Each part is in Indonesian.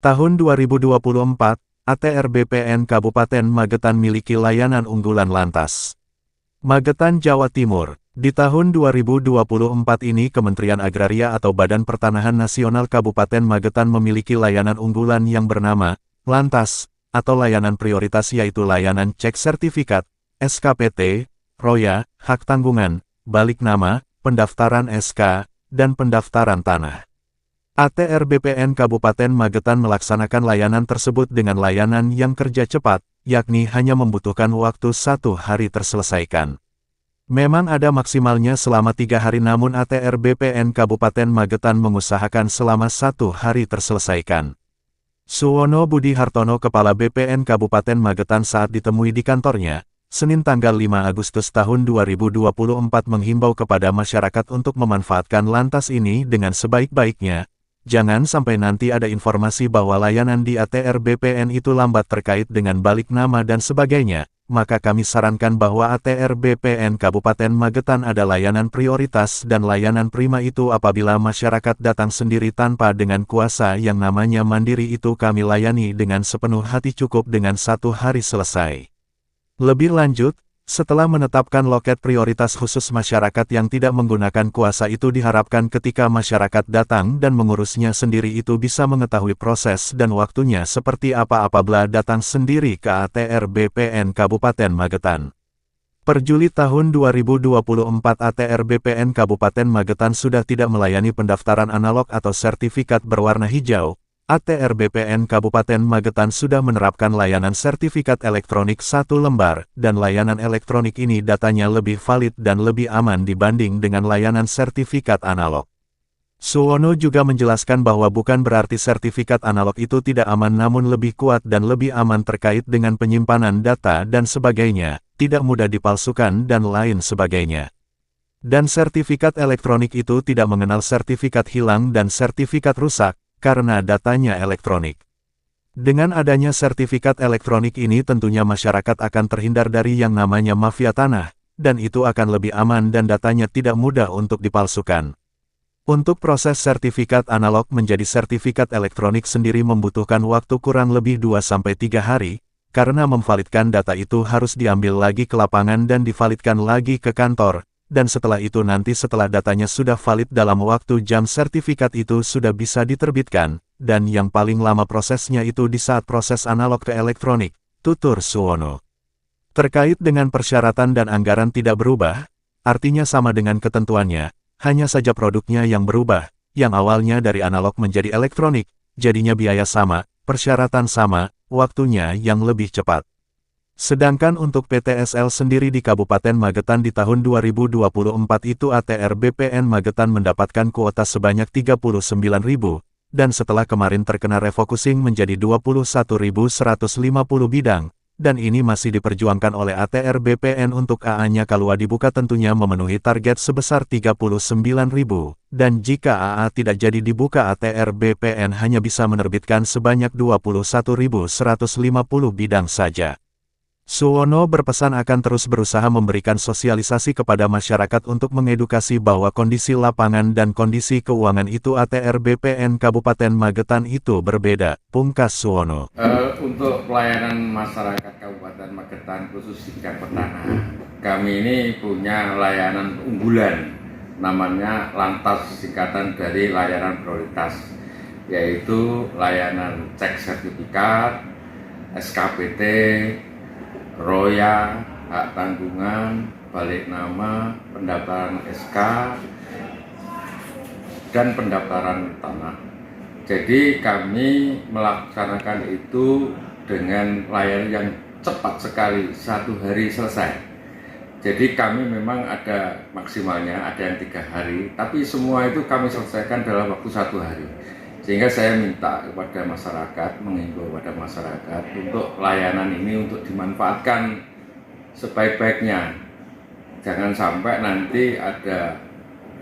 Tahun 2024, ATR BPN Kabupaten Magetan miliki layanan unggulan lantas. Magetan, Jawa Timur. Di tahun 2024 ini Kementerian Agraria atau Badan Pertanahan Nasional Kabupaten Magetan memiliki layanan unggulan yang bernama Lantas, atau layanan prioritas, yaitu layanan cek sertifikat, SKPT, Roya, hak tanggungan, balik nama, pendaftaran SK, dan pendaftaran tanah. ATR BPN Kabupaten Magetan melaksanakan layanan tersebut dengan layanan yang kerja cepat, yakni hanya membutuhkan waktu 1 hari terselesaikan. Memang ada maksimalnya selama 3 hari, namun ATR BPN Kabupaten Magetan mengusahakan selama 1 hari terselesaikan. Suwono Budi Hartono, Kepala BPN Kabupaten Magetan, saat ditemui di kantornya, Senin tanggal 5 Agustus tahun 2024 menghimbau kepada masyarakat untuk memanfaatkan lantas ini dengan sebaik-baiknya. Jangan sampai nanti ada informasi bahwa layanan di ATR BPN itu lambat terkait dengan balik nama dan sebagainya. Maka kami sarankan bahwa ATR BPN Kabupaten Magetan ada layanan prioritas dan layanan prima itu apabila masyarakat datang sendiri tanpa dengan kuasa yang namanya mandiri, itu kami layani dengan sepenuh hati, cukup dengan 1 hari selesai. Lebih lanjut, setelah menetapkan loket prioritas khusus masyarakat yang tidak menggunakan kuasa itu, diharapkan ketika masyarakat datang dan mengurusnya sendiri itu bisa mengetahui proses dan waktunya seperti apa apabila datang sendiri ke ATR BPN Kabupaten Magetan. Per Juli tahun 2024 ATR BPN Kabupaten Magetan sudah tidak melayani pendaftaran analog atau sertifikat berwarna hijau. ATR BPN Kabupaten Magetan sudah menerapkan layanan sertifikat elektronik 1 lembar, dan layanan elektronik ini datanya lebih valid dan lebih aman dibanding dengan layanan sertifikat analog. Suwono juga menjelaskan bahwa bukan berarti sertifikat analog itu tidak aman, namun lebih kuat dan lebih aman terkait dengan penyimpanan data dan sebagainya, tidak mudah dipalsukan dan lain sebagainya. Dan sertifikat elektronik itu tidak mengenal sertifikat hilang dan sertifikat rusak, karena datanya elektronik. Dengan adanya sertifikat elektronik ini tentunya masyarakat akan terhindar dari yang namanya mafia tanah, dan itu akan lebih aman dan datanya tidak mudah untuk dipalsukan. Untuk proses sertifikat analog menjadi sertifikat elektronik sendiri membutuhkan waktu kurang lebih 2-3 hari, karena memvalidkan data itu harus diambil lagi ke lapangan dan divalidkan lagi ke kantor. Dan setelah itu nanti setelah datanya sudah valid dalam waktu jam, sertifikat itu sudah bisa diterbitkan, dan yang paling lama prosesnya itu di saat proses analog ke elektronik, tutur Suwono. Terkait dengan persyaratan dan anggaran tidak berubah, artinya sama dengan ketentuannya, hanya saja produknya yang berubah, yang awalnya dari analog menjadi elektronik, jadinya biaya sama, persyaratan sama, waktunya yang lebih cepat. Sedangkan untuk PTSL sendiri di Kabupaten Magetan di tahun 2024 itu ATR BPN Magetan mendapatkan kuota sebanyak 39.000, dan setelah kemarin terkena refocusing menjadi 21.150 bidang, dan ini masih diperjuangkan oleh ATR BPN untuk AA-nya kalau dibuka tentunya memenuhi target sebesar 39.000, dan jika AA tidak jadi dibuka ATR BPN hanya bisa menerbitkan sebanyak 21.150 bidang saja. Suwono berpesan akan terus berusaha memberikan sosialisasi kepada masyarakat untuk mengedukasi bahwa kondisi lapangan dan kondisi keuangan itu ATR BPN Kabupaten Magetan itu berbeda, pungkas Suwono. Untuk pelayanan masyarakat Kabupaten Magetan khusus tingkat pertanahan, kami ini punya layanan unggulan, namanya Lantas, singkatan dari layanan prioritas, yaitu layanan cek sertifikat, SKPT, Roya, hak tanggungan, balik nama, pendaftaran SK, dan pendaftaran tanah. Jadi kami melaksanakan itu dengan layanan yang cepat sekali, 1 hari selesai. Jadi kami memang ada maksimalnya, ada yang 3 hari, tapi semua itu kami selesaikan dalam waktu 1 hari. Sehingga saya minta kepada masyarakat, menghimbau kepada masyarakat untuk layanan ini untuk dimanfaatkan sebaik-baiknya. Jangan sampai nanti ada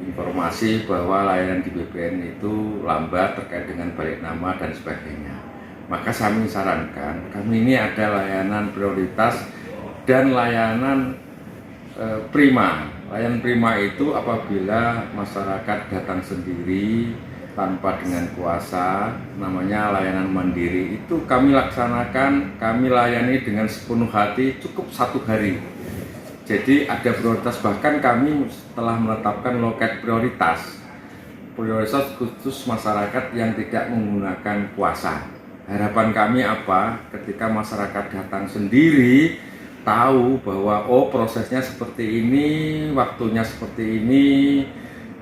informasi bahwa layanan di BPN itu lambat terkait dengan balik nama dan sebagainya. Maka kami sarankan, kami ini ada layanan prioritas dan layanan prima. Layanan prima itu apabila masyarakat datang sendiri tanpa dengan kuasa, namanya layanan mandiri. Itu kami laksanakan, kami layani dengan sepenuh hati cukup 1 hari. Jadi ada prioritas, bahkan kami telah menetapkan loket prioritas khusus masyarakat yang tidak menggunakan kuasa. Harapan kami apa? Ketika masyarakat datang sendiri, tahu bahwa oh prosesnya seperti ini, waktunya seperti ini,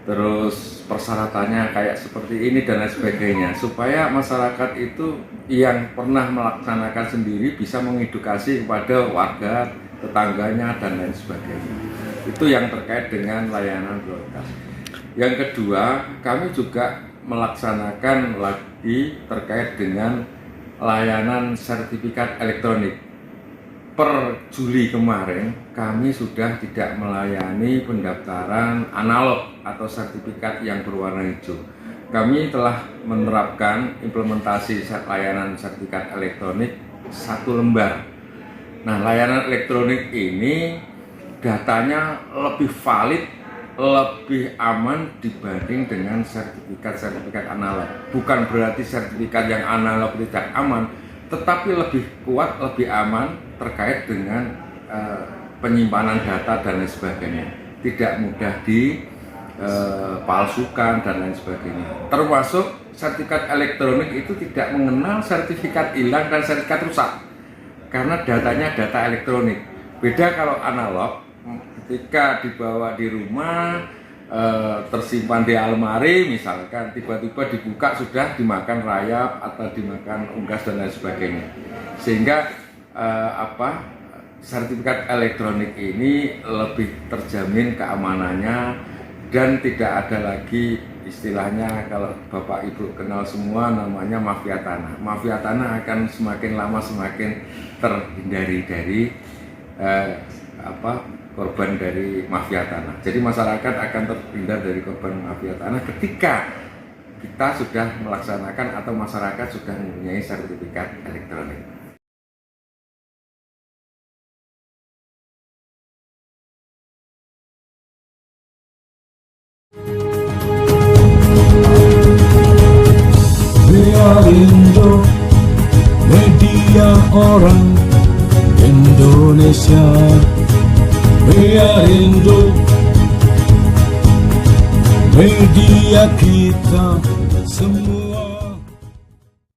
terus persyaratannya kayak seperti ini dan lain sebagainya, supaya masyarakat itu yang pernah melaksanakan sendiri bisa mengedukasi kepada warga, tetangganya dan lain sebagainya. Itu yang terkait dengan layanan prioritas. Yang kedua, kami juga melaksanakan lagi terkait dengan layanan sertifikat elektronik. Per Juli kemarin, kami sudah tidak melayani pendaftaran analog atau sertifikat yang berwarna hijau. Kami telah menerapkan implementasi layanan sertifikat elektronik 1 lembar. Nah, layanan elektronik ini datanya lebih valid, lebih aman dibanding dengan sertifikat analog. Bukan berarti sertifikat yang analog tidak aman, tetapi lebih kuat, lebih aman terkait dengan penyimpanan data dan lain sebagainya. Tidak mudah dipalsukan dan lain sebagainya. Termasuk sertifikat elektronik itu tidak mengenal sertifikat hilang dan sertifikat rusak, karena datanya data elektronik. Beda kalau analog, ketika dibawa di rumah, tersimpan di almari misalkan, tiba-tiba dibuka sudah dimakan rayap atau dimakan unggas dan lain sebagainya. Sehingga sertifikat elektronik ini lebih terjamin keamanannya dan tidak ada lagi istilahnya, kalau Bapak Ibu kenal semua, namanya mafia tanah. Mafia tanah akan semakin lama semakin terhindari dari korban dari mafia tanah. Jadi masyarakat akan terhindar dari korban mafia tanah ketika kita sudah melaksanakan atau masyarakat sudah mempunyai sertifikat elektronik. Indo Media Orang Indonesia, Indo Media kita.